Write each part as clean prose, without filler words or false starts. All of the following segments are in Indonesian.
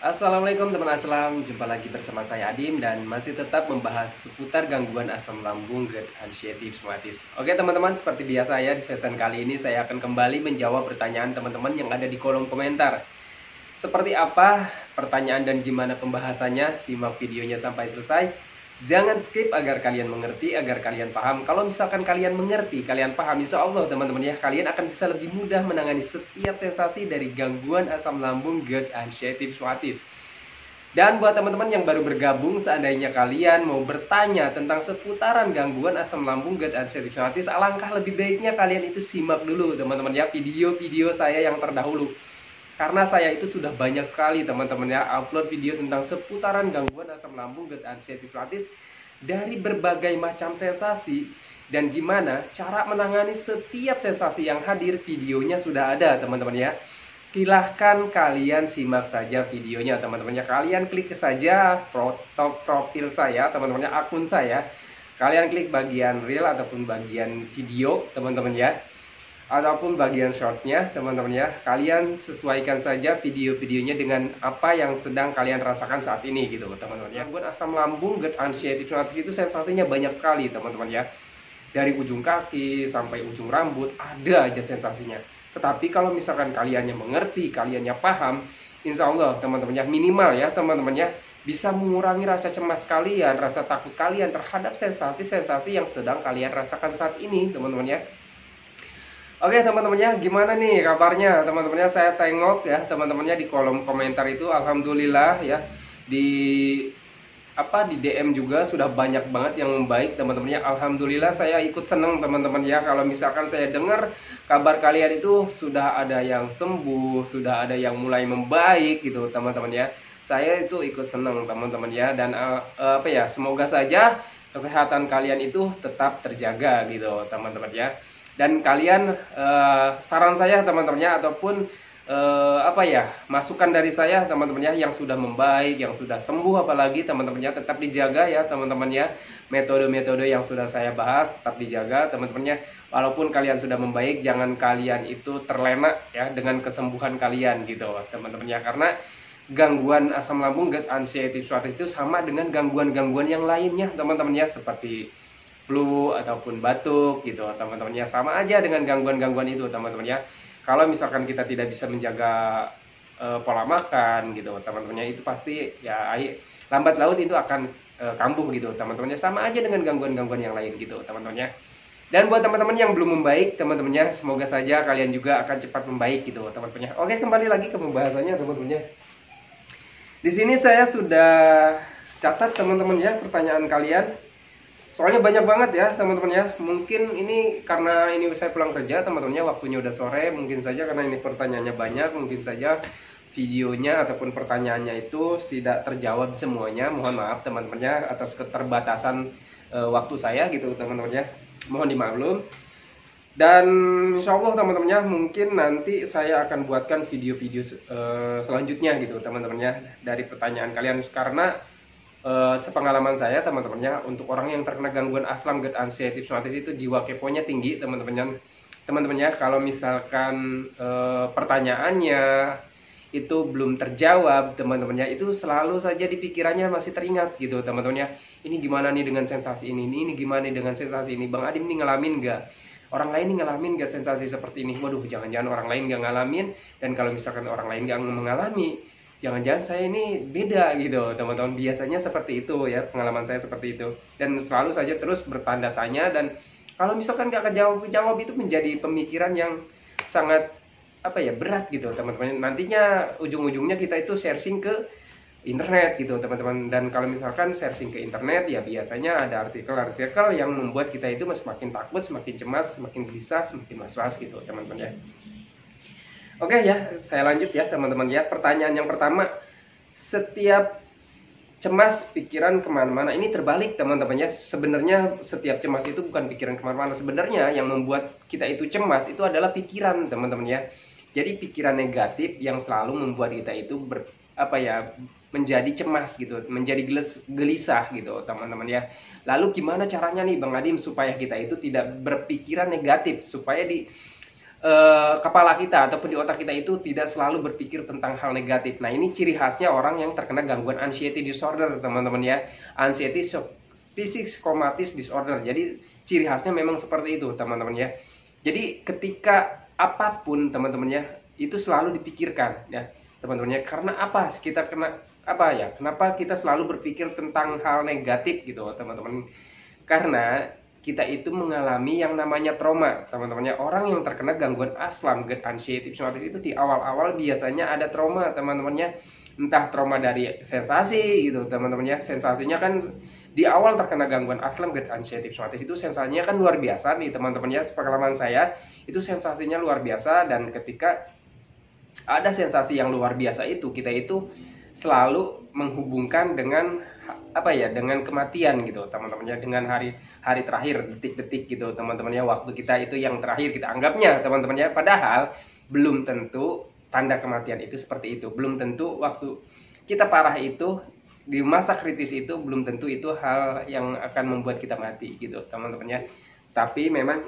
Assalamualaikum teman Aslam, jumpa lagi bersama saya Adim dan masih tetap membahas seputar gangguan asam lambung GERD anxiety rheumatis. Oke teman-teman, seperti biasa ya di season kali ini saya akan kembali menjawab pertanyaan teman-teman yang ada di kolom komentar. Seperti apa pertanyaan dan gimana pembahasannya, simak videonya sampai selesai. Jangan skip agar kalian mengerti, agar kalian paham. Kalau misalkan kalian mengerti, kalian paham, insya Allah teman-teman ya, kalian akan bisa lebih mudah menangani setiap sensasi dari gangguan asam lambung GERD anxiety rheumatis. Dan buat teman-teman yang baru bergabung, seandainya kalian mau bertanya tentang seputaran gangguan asam lambung GERD anxiety rheumatis, alangkah lebih baiknya kalian itu simak dulu teman-teman ya video-video saya yang terdahulu. Karena saya itu sudah banyak sekali teman-teman ya upload video tentang seputaran gangguan asam lambung GERD anxiety rheumatis dari berbagai macam sensasi dan gimana cara menangani setiap sensasi yang hadir. Videonya sudah ada teman-teman ya. Silahkan kalian simak saja videonya teman-teman ya. Kalian klik saja profil saya teman-teman ya, akun saya. Kalian klik bagian reel ataupun bagian video teman-teman ya, ataupun bagian shortnya teman-teman ya. Kalian sesuaikan saja video-videonya dengan apa yang sedang kalian rasakan saat ini gitu teman-teman ya. Gangguan asam lambung GERD anxiety rheumatis itu sensasinya banyak sekali teman-teman ya. Dari ujung kaki sampai ujung rambut ada aja sensasinya. Tetapi kalau misalkan kaliannya mengerti, kaliannya paham, insya Allah teman-teman ya, minimal ya teman-teman ya, bisa mengurangi rasa cemas kalian, rasa takut kalian terhadap sensasi-sensasi yang sedang kalian rasakan saat ini teman-teman ya. Oke teman-temannya, gimana nih kabarnya teman-temannya? Saya tengok ya teman-temannya di kolom komentar itu, alhamdulillah ya, di di DM juga sudah banyak banget yang baik teman-temannya. Alhamdulillah saya ikut seneng teman-teman ya, kalau misalkan saya dengar kabar kalian itu sudah ada yang sembuh, sudah ada yang mulai membaik gitu teman-teman ya. Saya itu ikut seneng teman-teman ya, dan semoga saja kesehatan kalian itu tetap terjaga gitu teman-teman ya. Dan kalian, saran saya teman-temannya ataupun masukan dari saya teman-temannya yang sudah membaik, yang sudah sembuh, apalagi teman-temannya tetap dijaga ya teman-temannya. Metode-metode yang sudah saya bahas tetap dijaga teman-temannya. Walaupun kalian sudah membaik, jangan kalian itu terlena ya dengan kesembuhan kalian gitu teman-temannya. Karena gangguan asam lambung GERD anxiety rheumatis itu sama dengan gangguan-gangguan yang lainnya teman-temannya, seperti flu ataupun batuk gitu teman-temannya, sama aja dengan gangguan-gangguan itu teman-temannya. Kalau misalkan kita tidak bisa menjaga pola makan gitu teman-temannya, itu pasti ya lambat laut itu akan kambuh gitu teman-temannya, sama aja dengan gangguan-gangguan yang lain gitu teman-temannya. Dan buat teman-teman yang belum membaik teman-temannya, semoga saja kalian juga akan cepat membaik gitu teman-temannya. Oke, kembali lagi ke pembahasannya teman-temannya. Di sini saya sudah catat teman-teman ya pertanyaan kalian. Soalnya banyak banget ya teman-teman ya. Mungkin ini karena ini saya pulang kerja teman-temannya, waktunya udah sore, mungkin saja karena ini pertanyaannya banyak, mungkin saja videonya ataupun pertanyaannya itu tidak terjawab semuanya. Mohon maaf teman-temannya atas keterbatasan waktu saya gitu teman-temannya. Mohon dimaklum. Dan insya Allah teman-temannya, mungkin nanti saya akan buatkan video-video selanjutnya gitu teman-temannya dari pertanyaan kalian. Karena sepengalaman saya teman-temannya, untuk orang yang terkena gangguan asam GERD anxiety rheumatis itu jiwa keponya tinggi teman-temannya. Kalau misalkan pertanyaannya itu belum terjawab teman-temannya, itu selalu saja di pikirannya masih teringat gitu teman-temannya. Ini gimana nih dengan sensasi ini gimana nih dengan sensasi ini, Bang Adim nih ngalamin gak, orang lain nih ngalamin gak sensasi seperti ini. Waduh, jangan-jangan orang lain gak ngalamin, dan kalau misalkan orang lain gak mengalami, jangan-jangan saya ini beda gitu teman-teman. Biasanya seperti itu ya, pengalaman saya seperti itu. Dan selalu saja terus bertanda tanya, dan kalau misalkan gak kejawab itu menjadi pemikiran yang sangat berat gitu teman-teman. Nantinya ujung-ujungnya kita itu searching ke internet gitu teman-teman. Dan kalau misalkan searching ke internet ya, biasanya ada artikel-artikel yang membuat kita itu semakin takut, semakin cemas, semakin gelisah, semakin was-was gitu teman-teman ya. Oke ya, saya lanjut ya teman-teman ya. Pertanyaan yang pertama, setiap cemas pikiran kemana-mana. Ini terbalik teman-teman ya. Sebenarnya setiap cemas itu bukan pikiran kemana-mana. Sebenarnya yang membuat kita itu cemas itu adalah pikiran teman-teman ya. Jadi pikiran negatif yang selalu membuat kita itu menjadi cemas gitu, menjadi gelisah gitu teman-teman ya. Lalu gimana caranya nih Bang Adim supaya kita itu tidak berpikiran negatif, supaya kepala kita ataupun di otak kita itu tidak selalu berpikir tentang hal negatif. Nah, ini ciri khasnya orang yang terkena gangguan anxiety disorder, teman-teman ya. Anxiety psychosomatic disorder. Jadi ciri khasnya memang seperti itu, teman-teman ya. Jadi ketika apapun, teman-teman ya, itu selalu dipikirkan ya, teman-teman ya. Karena apa? Kita kena apa ya? Kenapa kita selalu berpikir tentang hal negatif gitu, teman-teman? Karena kita itu mengalami yang namanya trauma, teman-teman ya. Orang yang terkena gangguan asam, anxiety disorder itu di awal-awal biasanya ada trauma, teman-teman ya. Entah trauma dari sensasi gitu, teman-teman ya. Sensasinya kan di awal terkena gangguan asam, anxiety disorder itu sensasinya kan luar biasa nih, teman-teman ya. Pengalaman saya itu sensasinya luar biasa, dan ketika ada sensasi yang luar biasa itu, kita itu selalu menghubungkan dengan apa ya, dengan kematian gitu, teman-teman ya, dengan hari terakhir, detik-detik gitu, teman-teman ya, waktu kita itu yang terakhir kita anggapnya, teman-teman ya. Padahal belum tentu tanda kematian itu seperti itu, belum tentu waktu kita parah itu di masa kritis itu belum tentu itu hal yang akan membuat kita mati gitu, teman-teman ya. Tapi memang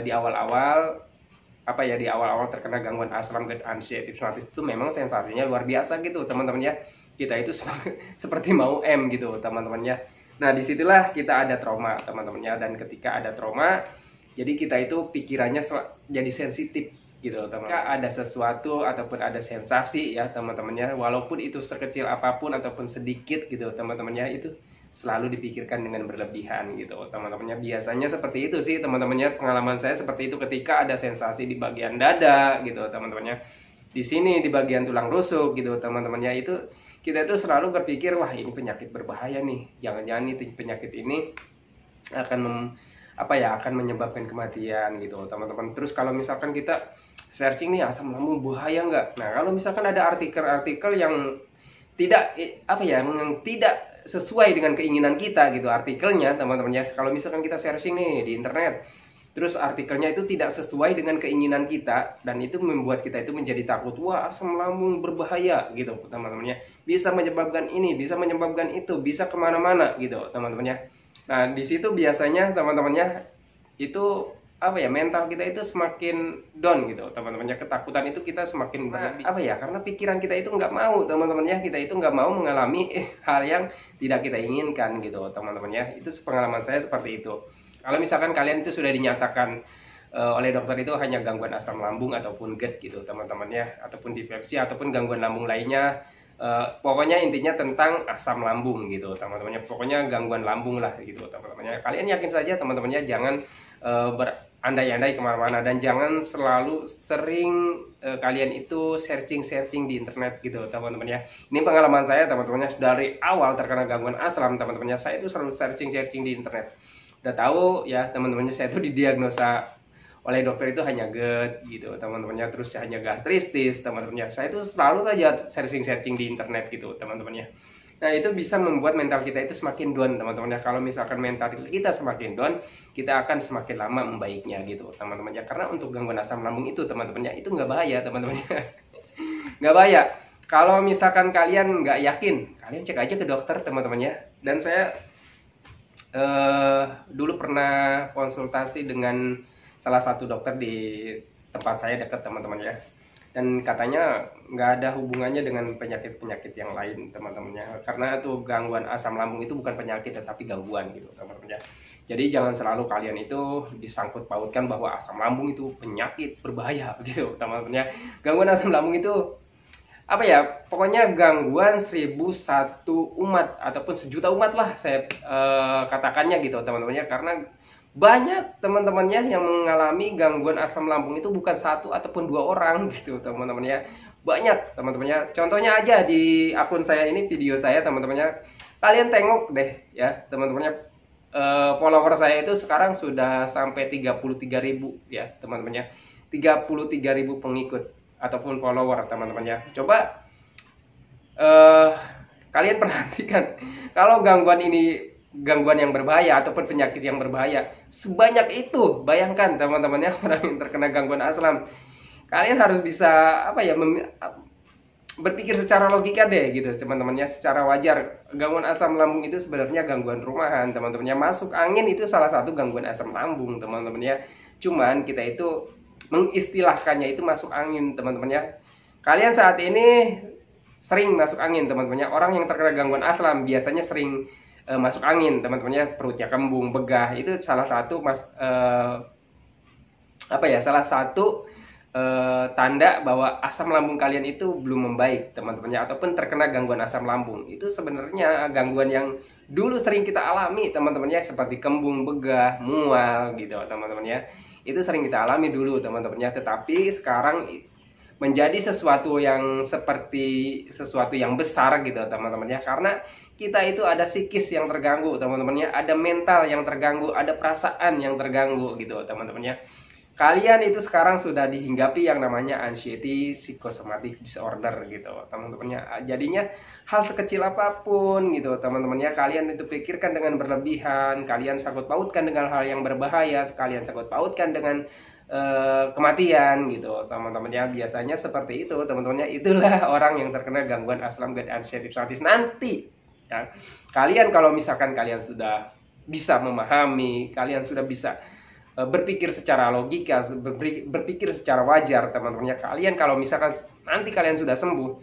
di awal-awal apa ya, di awal-awal terkena gangguan asam, anxiety disorder itu memang sensasinya luar biasa gitu, teman-teman ya. Kita itu seperti mau gitu, teman-teman ya. Nah, disitulah kita ada trauma, teman-teman ya. Dan ketika ada trauma, jadi kita itu pikirannya jadi sensitif gitu, teman-teman. Ketika ada sesuatu ataupun ada sensasi ya, teman-teman ya, walaupun itu sekecil apapun ataupun sedikit gitu, teman-teman ya, itu selalu dipikirkan dengan berlebihan gitu, teman-teman ya. Biasanya seperti itu sih, teman-teman ya. Pengalaman saya seperti itu ketika ada sensasi di bagian dada gitu, teman-teman ya. Di sini di bagian tulang rusuk gitu, teman-teman ya. Itu kita itu selalu berpikir, wah ini penyakit berbahaya nih, jangan-jangan itu penyakit ini akan akan menyebabkan kematian gitu, teman-teman. Terus kalau misalkan kita searching nih, asam lambung bahaya nggak? Nah, kalau misalkan ada artikel-artikel yang tidak yang tidak sesuai dengan keinginan kita gitu artikelnya, teman-teman ya. Kalau misalkan kita searching nih di internet, terus artikelnya itu tidak sesuai dengan keinginan kita, dan itu membuat kita itu menjadi takut, wah asam lambung berbahaya gitu, teman-teman ya, bisa menyebabkan ini, bisa menyebabkan itu, bisa kemana-mana gitu, teman-teman ya. Nah, di situ biasanya, teman-teman ya, itu mental kita itu semakin down gitu, teman-teman ya. Ketakutan itu kita semakin karena pikiran kita itu nggak mau, teman-teman ya, kita itu nggak mau mengalami hal yang tidak kita inginkan gitu, teman-teman ya. Itu pengalaman saya seperti itu. Kalau misalkan kalian itu sudah dinyatakan oleh dokter itu hanya gangguan asam lambung ataupun GERD gitu, teman-teman ya, ataupun difeksi ataupun gangguan lambung lainnya, pokoknya intinya tentang asam lambung gitu, teman-teman ya. Pokoknya gangguan lambung lah gitu, teman-teman ya. Kalian yakin saja, teman-teman ya, jangan berandai-andai kemana-mana, dan jangan selalu sering kalian itu searching di internet gitu, teman-teman ya. Ini pengalaman saya, teman-teman ya, dari awal terkena gangguan asam, teman-teman ya, saya itu selalu searching di internet. Udah tahu ya, teman-temannya, saya itu didiagnosa oleh dokter itu hanya GERD gitu, teman-temannya. Terus hanya gastritis, teman-temannya. Saya itu selalu saja searching di internet gitu, teman-temannya. Nah, itu bisa membuat mental kita itu semakin down, teman-temannya. Kalau misalkan mental kita semakin down, kita akan semakin lama membaiknya gitu, teman-temannya. Karena untuk gangguan asam lambung itu, teman-temannya, itu nggak bahaya, teman-temannya. Nggak bahaya. Kalau misalkan kalian nggak yakin, kalian cek aja ke dokter, teman-temannya. Dan saya dulu pernah konsultasi dengan salah satu dokter di tempat saya dekat, teman-teman ya, dan katanya nggak ada hubungannya dengan penyakit-penyakit yang lain, teman-temannya, karena tuh gangguan asam lambung itu bukan penyakit tetapi gangguan gitu, teman-teman ya. Jadi jangan selalu kalian itu disangkut pautkan bahwa asam lambung itu penyakit berbahaya gitu, teman-teman ya. Gangguan asam lambung itu pokoknya gangguan 1001 umat ataupun sejuta umat lah, saya katakannya gitu, teman-temannya. Karena banyak teman-temannya yang mengalami gangguan asam lambung itu bukan satu ataupun dua orang gitu, teman-temannya. Banyak, teman-temannya. Contohnya aja di akun saya ini, video saya, teman-temannya. Kalian tengok deh ya, teman-temannya. Follower saya itu sekarang sudah sampai 33.000 ya, teman-temannya. 33.000 pengikut ataupun follower, teman-teman ya. Coba kalian perhatikan, kalau gangguan yang berbahaya ataupun penyakit yang berbahaya sebanyak itu, bayangkan teman-teman ya, orang yang terkena gangguan asam. Kalian harus bisa berpikir secara logika deh gitu, teman-teman ya, secara wajar. Gangguan asam lambung itu sebenarnya gangguan rumahan, teman-teman ya. Masuk angin itu salah satu gangguan asam lambung, teman-teman ya. Cuman kita itu mengistilahkannya itu masuk angin, teman-teman ya. Kalian saat ini sering masuk angin, teman-teman ya. Orang yang terkena gangguan aslam biasanya sering masuk angin, teman-teman ya. Perutnya kembung, begah, itu salah satu salah satu tanda bahwa asam lambung kalian itu belum membaik, teman-teman ya, ataupun terkena gangguan asam lambung. Itu sebenarnya gangguan yang dulu sering kita alami, teman-teman ya, seperti kembung, begah, mual gitu, teman-teman ya. Itu sering kita alami dulu, teman-teman ya. Tetapi sekarang menjadi sesuatu yang besar gitu, teman-teman ya. Karena kita itu ada psikis yang terganggu, teman-teman ya, ada mental yang terganggu, ada perasaan yang terganggu gitu, teman-teman ya. Kalian itu sekarang sudah dihinggapi yang namanya anxiety psychosomatic disorder gitu, teman-teman ya. Jadinya hal sekecil apapun gitu, teman-teman ya, kalian itu pikirkan dengan berlebihan, kalian sangkut pautkan dengan hal yang berbahaya, kalian sangkut pautkan dengan kematian gitu, teman-teman ya. Biasanya seperti itu, teman-teman ya. Itulah orang yang terkena gangguan asam GERD anxiety psychosis nanti ya. Kalian kalau misalkan kalian sudah bisa memahami, kalian sudah bisa berpikir secara logika, berpikir secara wajar, teman-teman ya. Kalian kalau misalkan nanti kalian sudah sembuh,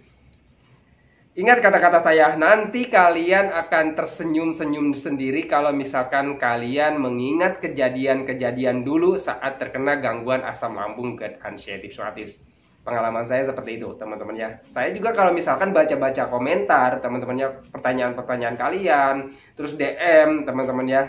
ingat kata-kata saya, nanti kalian akan tersenyum-senyum sendiri kalau misalkan kalian mengingat kejadian-kejadian dulu saat terkena gangguan asam lambung GERD anxiety psychosis. Pengalaman saya seperti itu, teman-teman ya. Saya juga kalau misalkan baca-baca komentar, teman-teman ya, pertanyaan-pertanyaan kalian, terus DM, teman-teman ya,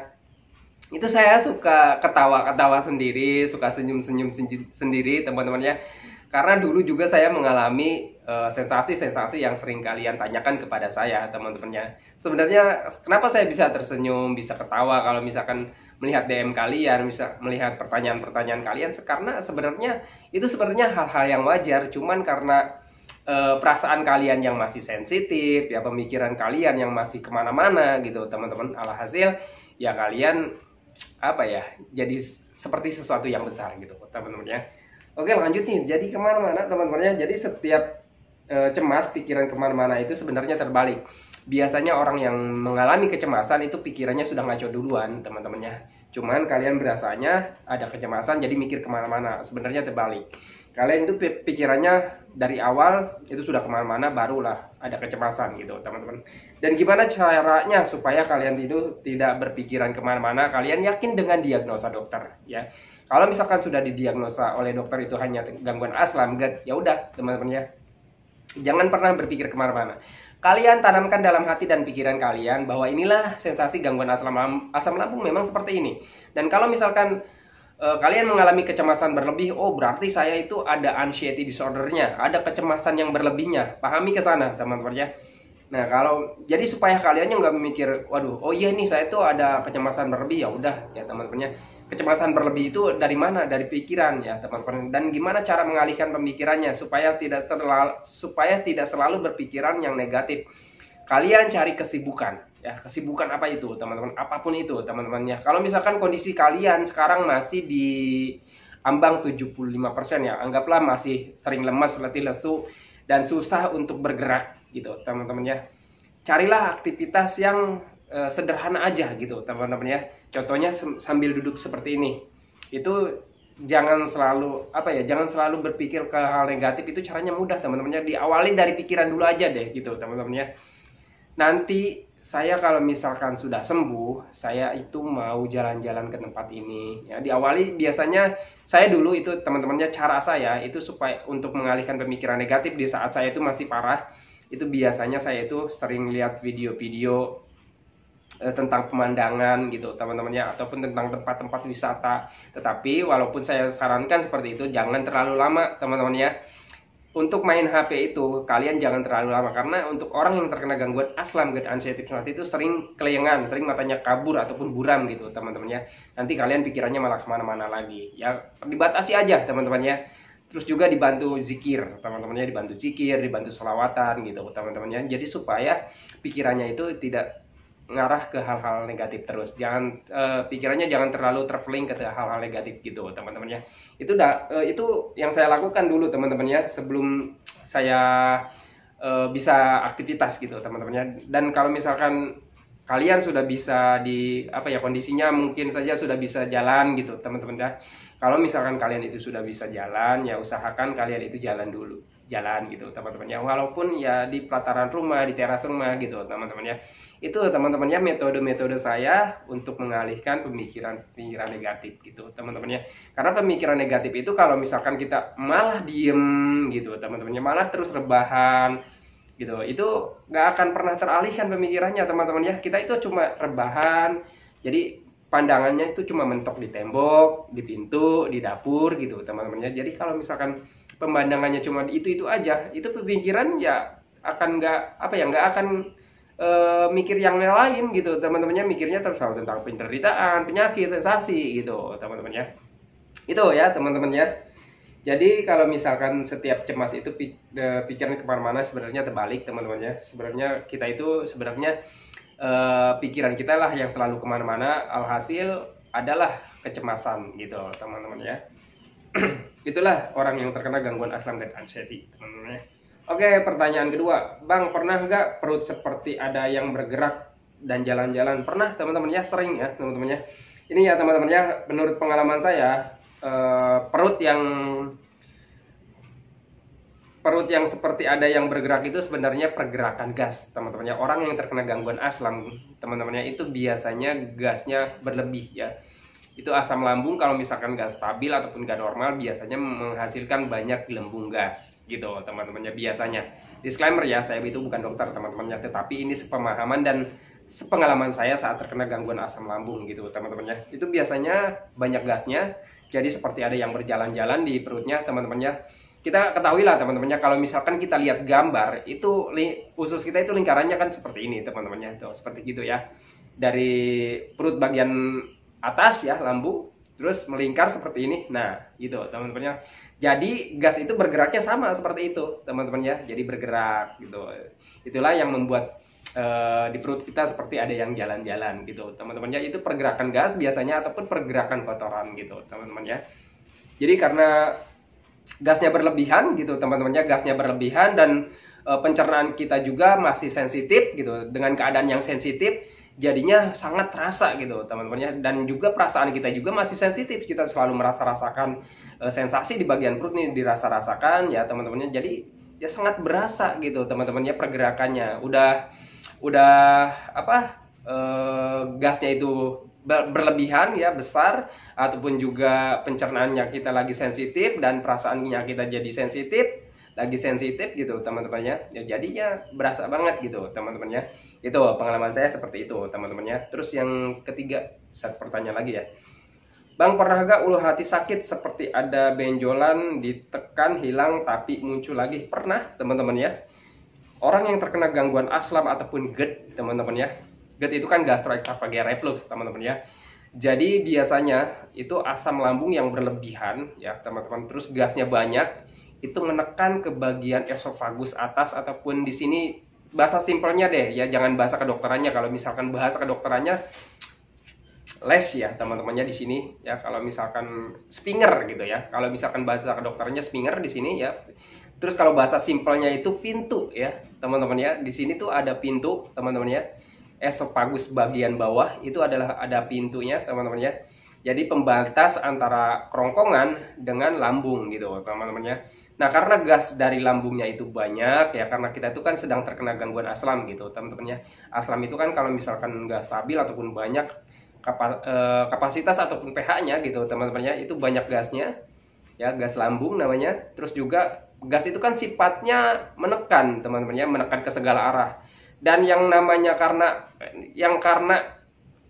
itu saya suka ketawa-ketawa sendiri, suka senyum-senyum sendiri, teman-teman ya. Karena dulu juga saya mengalami sensasi-sensasi yang sering kalian tanyakan kepada saya, teman-teman ya. Sebenarnya kenapa saya bisa tersenyum, bisa ketawa kalau misalkan melihat DM kalian, bisa melihat pertanyaan-pertanyaan kalian, karena sebenarnya itu sebenarnya hal-hal yang wajar, cuman karena perasaan kalian yang masih sensitif, ya, pemikiran kalian yang masih kemana-mana gitu, teman-teman. Alhasil ya kalian jadi seperti sesuatu yang besar gitu, teman-teman ya. Oke, lanjut nih, jadi kemana-mana, teman-teman ya. Jadi setiap cemas, pikiran kemana-mana itu sebenarnya terbalik. Biasanya orang yang mengalami kecemasan itu pikirannya sudah ngaco duluan, teman-teman ya. Cuman kalian berasanya ada kecemasan jadi mikir kemana-mana, sebenarnya terbalik. Kalian itu pikirannya dari awal itu sudah kemana-mana, barulah ada kecemasan gitu, teman-teman. Dan gimana caranya supaya kalian itu tidak berpikiran kemana-mana? Kalian yakin dengan diagnosa dokter ya. Kalau misalkan sudah didiagnosa oleh dokter itu hanya gangguan asam GERD, ya udah, teman-teman ya, jangan pernah berpikir kemana-mana. Kalian tanamkan dalam hati dan pikiran kalian bahwa inilah sensasi gangguan asam lambung memang seperti ini. Dan kalau misalkan kalian mengalami kecemasan berlebih, oh berarti saya itu ada anxiety disordernya, ada kecemasan yang berlebihnya. Pahami ke sana, teman-teman ya. Nah, jadi supaya kalian nggak memikir, waduh, oh iya nih saya itu ada kecemasan berlebih, ya udah ya, teman-teman ya. Kecemasan berlebih itu dari mana? Dari pikiran ya, teman-teman. Dan gimana cara mengalihkan pemikirannya supaya tidak selalu berpikiran yang negatif. Kalian cari kesibukan ya. Kesibukan apa itu, teman-teman? Apapun itu, teman-teman ya. Kalau misalkan kondisi kalian sekarang masih di ambang 75% ya, anggaplah masih sering lemas, letih, lesu, dan susah untuk bergerak gitu, teman-teman ya. Carilah aktivitas yang sederhana aja gitu, teman-teman ya. Contohnya sambil duduk seperti ini. Itu jangan selalu jangan selalu berpikir ke hal negatif. Itu caranya mudah, teman-teman ya. Diawali dari pikiran dulu aja deh gitu, teman-teman ya. Nanti saya kalau misalkan sudah sembuh, saya itu mau jalan-jalan ke tempat ini ya. Diawali biasanya saya dulu itu, teman-temannya, cara saya itu supaya untuk mengalihkan pemikiran negatif di saat saya itu masih parah. Itu biasanya saya itu sering lihat video-video tentang pemandangan gitu, teman-teman ya, ataupun tentang tempat-tempat wisata. Tetapi walaupun saya sarankan seperti itu, jangan terlalu lama, teman-teman ya. Untuk main HP itu kalian jangan terlalu lama, karena untuk orang yang terkena gangguan asam GERD anxiety psychosis itu sering keleyengan, sering matanya kabur ataupun buram gitu, teman-teman ya. Nanti kalian pikirannya malah kemana-mana lagi ya. Dibatasi aja, teman-teman ya. Terus juga dibantu zikir, teman-teman ya, dibantu zikir, dibantu sholawatan gitu, teman-teman ya. Jadi supaya pikirannya itu tidak ngarah ke hal-hal negatif terus. Jangan pikirannya jangan terlalu traveling ke hal-hal negatif gitu, teman-teman ya. Itu yang saya lakukan dulu, teman-teman ya, sebelum saya bisa aktivitas gitu, teman-teman ya. Dan kalau misalkan kalian sudah bisa kondisinya mungkin saja sudah bisa jalan gitu, teman-teman ya. Kalau misalkan kalian itu sudah bisa jalan, ya usahakan kalian itu jalan dulu, jalan gitu teman-teman ya. Walaupun ya di pelataran rumah, di teras rumah gitu teman-teman ya. Itu teman-teman ya metode-metode saya untuk mengalihkan pemikiran-pemikiran negatif gitu teman-teman ya. Karena pemikiran negatif itu kalau misalkan kita malah diem gitu teman-teman ya, malah terus rebahan gitu, itu nggak akan pernah teralihkan pemikirannya teman-teman ya. Kita itu cuma rebahan, jadi pandangannya itu cuma mentok di tembok, di pintu, di dapur gitu teman-teman ya. Jadi kalau misalkan pemandangannya cuma itu aja, itu pemikiran ya akan nggak akan mikir yang lain gitu teman-temannya. Mikirnya terus tentang penderitaan, penyakit, sensasi gitu teman-teman ya. Itu ya teman-teman ya. Jadi kalau misalkan setiap cemas itu pikiran kemana-mana, sebenarnya terbalik teman-teman ya. Sebenarnya kita itu pikiran kita lah yang selalu kemana-mana, alhasil adalah kecemasan gitu teman-teman ya. Itulah orang yang terkena gangguan asam dan anxiety teman-teman ya. Oke, pertanyaan kedua, Bang, pernah nggak perut seperti ada yang bergerak dan jalan-jalan? Pernah teman-teman ya, sering ya teman-teman ya. Ini ya teman-teman ya, menurut pengalaman saya perut yang seperti ada yang bergerak itu sebenarnya pergerakan gas teman-teman ya. Orang yang terkena gangguan asam teman-teman ya, itu biasanya gasnya berlebih ya. Itu asam lambung kalau misalkan gas stabil ataupun gas normal biasanya menghasilkan banyak gelembung gas gitu teman-teman ya. Biasanya, disclaimer ya, saya itu bukan dokter teman-teman ya, tetapi ini sepemahaman dan sepengalaman saya saat terkena gangguan asam lambung gitu teman-teman ya. Itu biasanya banyak gasnya, jadi seperti ada yang berjalan-jalan di perutnya teman-teman ya. Kita ketahui lah teman-temannya, kalau misalkan kita lihat gambar itu usus kita itu lingkarannya kan seperti ini teman-temannya, tuh seperti gitu ya. Dari perut bagian atas ya, lambung, terus melingkar seperti ini. Nah gitu teman-temannya. Jadi gas itu bergeraknya sama seperti itu teman-teman ya. Jadi bergerak gitu. Itulah yang membuat di perut kita seperti ada yang jalan-jalan gitu teman-teman ya. Itu pergerakan gas biasanya ataupun pergerakan kotoran gitu teman-teman ya. Jadi karena gasnya berlebihan gitu teman-temannya, gasnya berlebihan dan pencernaan kita juga masih sensitif gitu. Dengan keadaan yang sensitif jadinya sangat terasa gitu teman-temannya, dan juga perasaan kita juga masih sensitif. Kita selalu rasakan sensasi di bagian perut nih, dirasa-rasakan ya teman-temannya. Jadi ya sangat berasa gitu teman-temannya pergerakannya. Udah gasnya itu berlebihan ya, besar, ataupun juga pencernaannya kita lagi sensitif dan perasaannya kita jadi sensitif gitu teman-temannya ya, jadinya berasa banget gitu teman-temannya. Itu pengalaman saya seperti itu teman-temannya. Terus yang ketiga, saya pertanyaan lagi ya, Bang, pernah gak ulu hati sakit seperti ada benjolan, ditekan hilang tapi muncul lagi? Pernah teman-teman ya. Orang yang terkena gangguan asam ataupun GERD teman-teman ya, GERD itu kan gastroesophageal reflux teman-teman ya. Jadi biasanya itu asam lambung yang berlebihan ya teman-teman, terus gasnya banyak, itu menekan ke bagian esofagus atas, ataupun di sini bahasa simpelnya deh ya, jangan bahasa kedokterannya. Kalau misalkan bahasa kedokterannya les ya teman-temannya di sini ya. Kalau misalkan Springer gitu ya, kalau misalkan bahasa kedokterannya Springer di sini ya. Terus kalau bahasa simpelnya itu pintu ya teman-teman ya. Di sini tuh ada pintu teman-teman ya. Esofagus bagian bawah itu ada pintunya teman-teman ya. Jadi pembatas antara kerongkongan dengan lambung gitu teman-teman ya. Nah karena gas dari lambungnya itu banyak ya, karena kita itu kan sedang terkena gangguan asam gitu teman-teman ya. Asam itu kan kalau misalkan gas stabil ataupun banyak kapasitas ataupun pH-nya gitu teman-teman ya, itu banyak gasnya ya, gas lambung namanya. Terus juga gas itu kan sifatnya menekan teman-teman ya, menekan ke segala arah. Dan yang namanya karena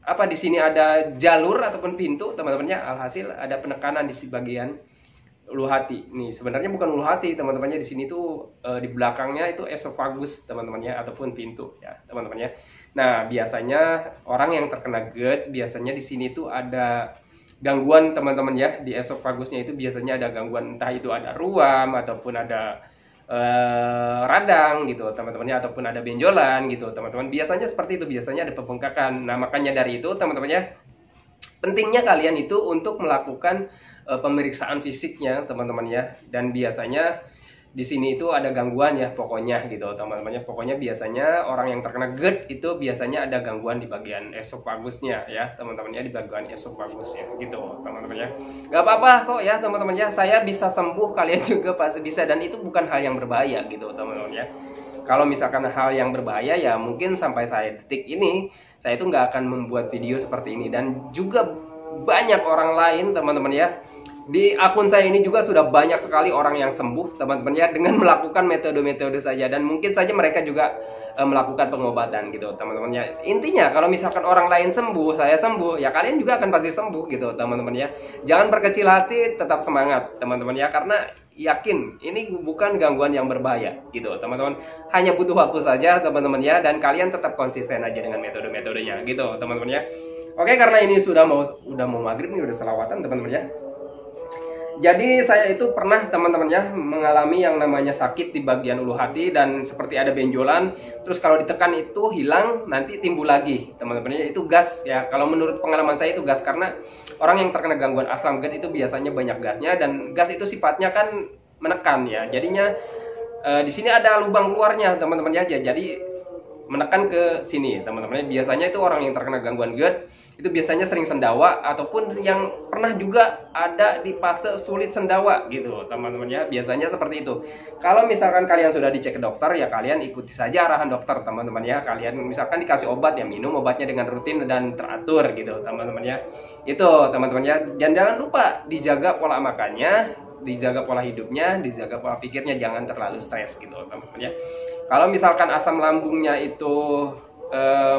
di sini ada jalur ataupun pintu teman-temannya, alhasil ada penekanan di bagian ulu hati. Nih sebenarnya bukan ulu hati teman-temannya, di sini tuh di belakangnya itu esofagus teman-temannya ataupun pintu ya teman-temannya. Nah biasanya orang yang terkena GERD biasanya di sini tuh ada gangguan teman-teman ya, di esofagusnya itu biasanya ada gangguan, entah itu ada ruam ataupun ada radang gitu teman-temannya, ataupun ada benjolan gitu teman-teman. Biasanya seperti itu, biasanya ada pembengkakan. Nah makanya dari itu teman-temannya, pentingnya kalian itu untuk melakukan pemeriksaan fisiknya teman-teman ya. Dan biasanya di sini itu ada gangguan ya pokoknya gitu teman-temannya. Pokoknya biasanya orang yang terkena GERD itu biasanya ada gangguan di bagian esofagusnya ya teman-temannya, di bagian esofagusnya gitu teman-temannya. Gak apa-apa kok ya teman-temannya, saya bisa sembuh, kalian juga pasti bisa, dan itu bukan hal yang berbahaya gitu teman-temannya. Kalau misalkan hal yang berbahaya ya mungkin sampai saya detik ini saya itu nggak akan membuat video seperti ini. Dan juga banyak orang lain teman-teman ya, di akun saya ini juga sudah banyak sekali orang yang sembuh teman-teman ya, dengan melakukan metode-metode saja, dan mungkin saja mereka juga melakukan pengobatan gitu teman-teman ya. Intinya kalau misalkan orang lain sembuh, saya sembuh, ya kalian juga akan pasti sembuh gitu teman-teman ya. Jangan berkecil hati, tetap semangat teman-teman ya, karena yakin ini bukan gangguan yang berbahaya gitu teman-teman. Hanya butuh waktu saja teman-teman ya, dan kalian tetap konsisten aja dengan metode-metodenya gitu teman-teman ya. Oke, karena ini udah mau maghrib nih, udah selawatan teman-teman ya. Jadi saya itu pernah teman-teman ya mengalami yang namanya sakit di bagian ulu hati, dan seperti ada benjolan, terus kalau ditekan itu hilang, nanti timbul lagi teman-teman ya. Itu gas ya, kalau menurut pengalaman saya itu gas, karena orang yang terkena gangguan asam GERD itu biasanya banyak gasnya, dan gas itu sifatnya kan menekan ya, jadinya di sini ada lubang keluarnya teman-teman ya, jadi menekan ke sini teman-teman. Biasanya itu orang yang terkena gangguan GERD itu biasanya sering sendawa, ataupun yang pernah juga ada di fase sulit sendawa gitu teman-teman ya, biasanya seperti itu. Kalau misalkan kalian sudah dicek ke dokter ya kalian ikuti saja arahan dokter teman-teman ya. Kalian misalkan dikasih obat ya minum obatnya dengan rutin dan teratur gitu teman-teman ya. Itu teman-teman ya, dan jangan lupa dijaga pola makannya, dijaga pola hidupnya, dijaga pola pikirnya, jangan terlalu stres gitu teman-teman ya. Kalau misalkan asam lambungnya itu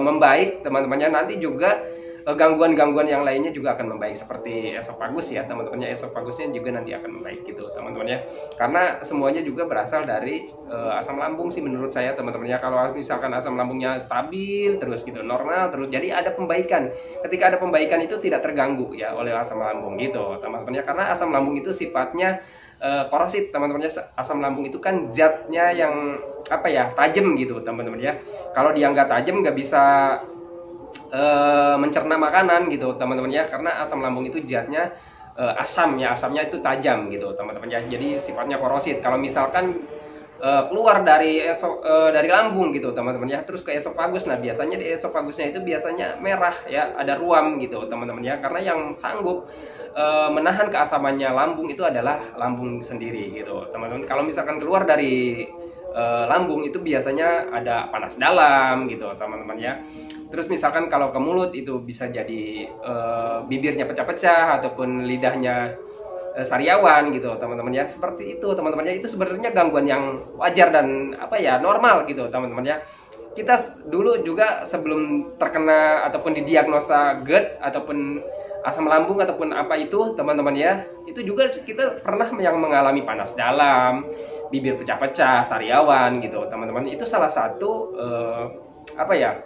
membaik teman-temannya, nanti juga gangguan-gangguan yang lainnya juga akan membaik, seperti esofagus ya teman-teman ya. Esofagusnya juga nanti akan membaik gitu teman-teman ya, karena semuanya juga berasal dari asam lambung sih menurut saya teman-teman ya. Kalau misalkan asam lambungnya stabil terus gitu, normal terus, jadi ada pembaikan. Ketika ada pembaikan itu tidak terganggu ya oleh asam lambung gitu teman-teman ya, karena asam lambung itu sifatnya korosif teman-teman ya. Asam lambung itu kan zatnya yang apa ya, tajam gitu teman-teman ya. Kalau dia nggak tajam nggak bisa mencerna makanan gitu teman-teman ya, karena asam lambung itu zatnya asam ya, asamnya itu tajam gitu teman-teman ya, jadi sifatnya korosif. Kalau misalkan keluar dari dari lambung gitu teman-teman ya, terus ke esofagus, nah biasanya di esofagusnya itu biasanya merah ya, ada ruam gitu teman-teman ya, karena yang sanggup menahan keasamannya lambung itu adalah lambung sendiri gitu teman-teman. Kalau misalkan keluar dari lambung itu biasanya ada panas dalam gitu teman-teman ya. Terus misalkan kalau ke mulut itu bisa jadi bibirnya pecah-pecah, ataupun lidahnya sariawan gitu teman-teman ya. Seperti itu teman-teman ya, itu sebenarnya gangguan yang wajar dan apa ya, normal gitu teman-teman ya. Kita dulu juga sebelum terkena ataupun didiagnosa GERD ataupun asam lambung ataupun apa itu teman-teman ya, itu juga kita pernah yang mengalami panas dalam, bibir pecah-pecah, sariawan gitu teman-teman. Itu salah satu apa ya,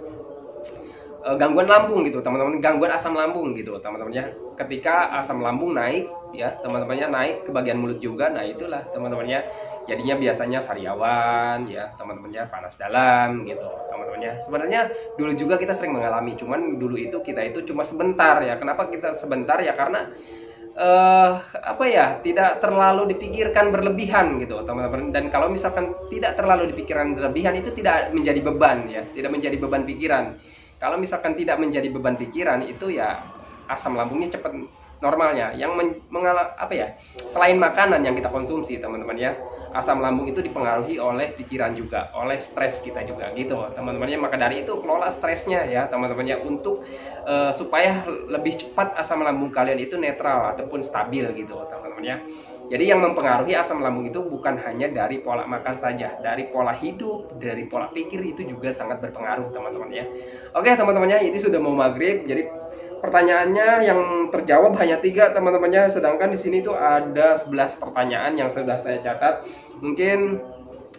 gangguan lambung gitu teman-teman, gangguan asam lambung gitu teman-teman ya. Ketika asam lambung naik ya teman-temannya, naik ke bagian mulut juga, nah itulah teman-temannya jadinya biasanya sariawan ya teman-temannya, panas dalam gitu teman-temannya. Sebenarnya dulu juga kita sering mengalami, cuman dulu itu kita itu cuma sebentar ya. Kenapa kita sebentar ya, karena apa ya, tidak terlalu dipikirkan berlebihan gitu teman-teman. Dan kalau misalkan tidak terlalu dipikirkan berlebihan, itu tidak menjadi beban ya, tidak menjadi beban pikiran. Kalau misalkan tidak menjadi beban pikiran, itu ya asam lambungnya cepat normalnya. Yang apa ya, selain makanan yang kita konsumsi teman-teman ya, asam lambung itu dipengaruhi oleh pikiran juga, oleh stres kita juga gitu teman-teman ya. Maka dari itu kelola stresnya ya teman-teman ya, untuk supaya lebih cepat asam lambung kalian itu netral ataupun stabil gitu teman-teman ya. Jadi yang mempengaruhi asam lambung itu bukan hanya dari pola makan saja, dari pola hidup, dari pola pikir itu juga sangat berpengaruh teman-teman ya. Oke teman-teman ya, ini sudah mau maghrib, jadi pertanyaannya yang terjawab hanya 3 teman-temannya, sedangkan di sini tuh ada 11 pertanyaan yang sudah saya catat. Mungkin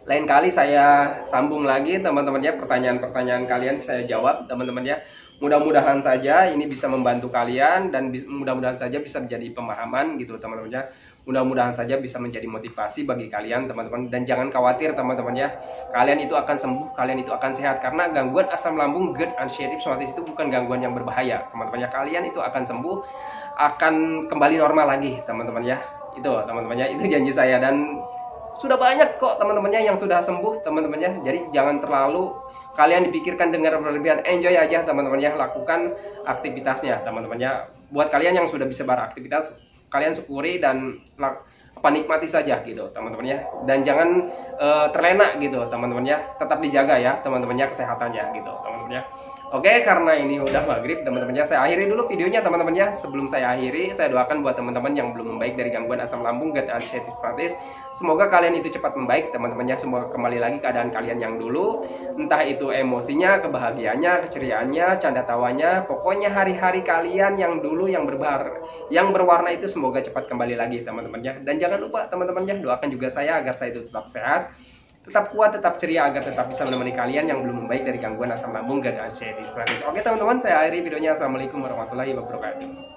lain kali saya sambung lagi teman-teman ya, pertanyaan-pertanyaan kalian saya jawab teman-teman ya. Mudah-mudahan saja ini bisa membantu kalian, dan mudah-mudahan saja bisa menjadi pemahaman gitu teman-teman ya. Mudah-mudahan saja bisa menjadi motivasi bagi kalian teman-teman, dan jangan khawatir teman-teman ya. Kalian itu akan sembuh, kalian itu akan sehat, karena gangguan asam lambung GERD ulcerative colitis itu bukan gangguan yang berbahaya teman-teman ya. Kalian itu akan sembuh, akan kembali normal lagi teman-teman ya. Itu teman-teman ya, itu janji saya. Dan sudah banyak kok teman-temannya yang sudah sembuh teman-temannya. Jadi jangan terlalu kalian dipikirkan dengan berlebihan, enjoy aja teman-temannya, lakukan aktivitasnya teman-temannya. Buat kalian yang sudah bisa beraktivitas, kalian syukuri dan nikmati saja gitu teman-temannya. Dan jangan terlena gitu teman-temannya, tetap dijaga ya teman-temannya kesehatannya gitu teman-temannya. Oke, karena ini udah maghrib teman-temannya, saya akhiri dulu videonya teman-temannya. Sebelum saya akhiri, saya doakan buat teman-teman yang belum membaik dari gangguan asam lambung, GERD, ulcerative colitis, semoga kalian itu cepat membaik teman-temannya. Semoga kembali lagi keadaan kalian yang dulu, entah itu emosinya, kebahagiaannya, keceriaannya, canda tawanya, pokoknya hari-hari kalian yang dulu yang berwarna itu semoga cepat kembali lagi teman-temannya. Dan jangan lupa teman-temannya, doakan juga saya agar saya itu tetap sehat, tetap kuat, tetap ceria, agar tetap bisa menemani kalian yang belum membaik dari gangguan asam lambung, GERD, ulcerative colitis. Oke teman-teman, saya akhiri videonya. Assalamualaikum warahmatullahi wabarakatuh.